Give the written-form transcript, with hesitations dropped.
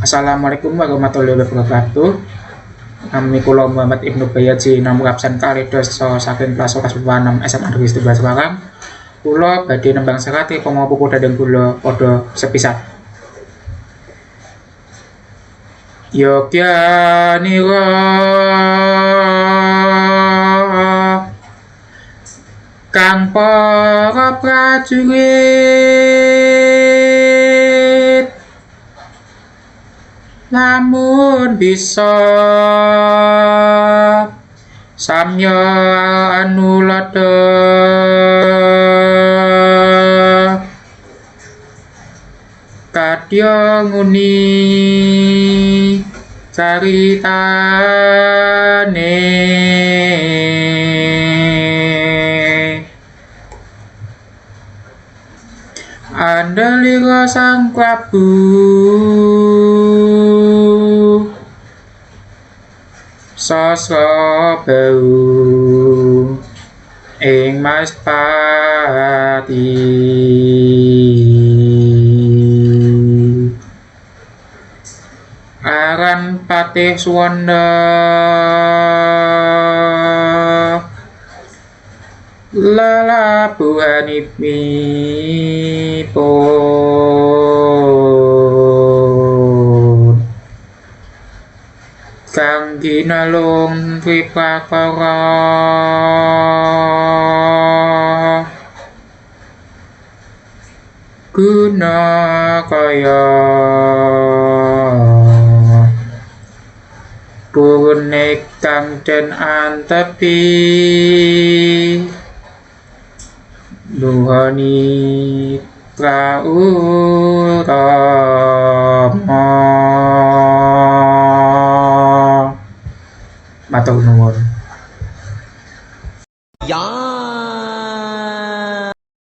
Assalamualaikum warahmatullahi wabarakatuh. Nami kula Muhammad Ibnu Bayaji namung absen kalih dasa saking kelas 11 6 SMA Negeri 17 Semarang. Kula badhe nembang serat pamawa pupu dhateng kula padha sepisan. Yogyanira kang para prajurit lamun bisa samya anulada kadya nguni caritane andalira Sang Prabu sasra bau ing Maspati aran Patih Suwanda lelabuhanipun kang ginalung triprakara guna kaya purne kang den antepi nuhani prautama matur nuwun. Ya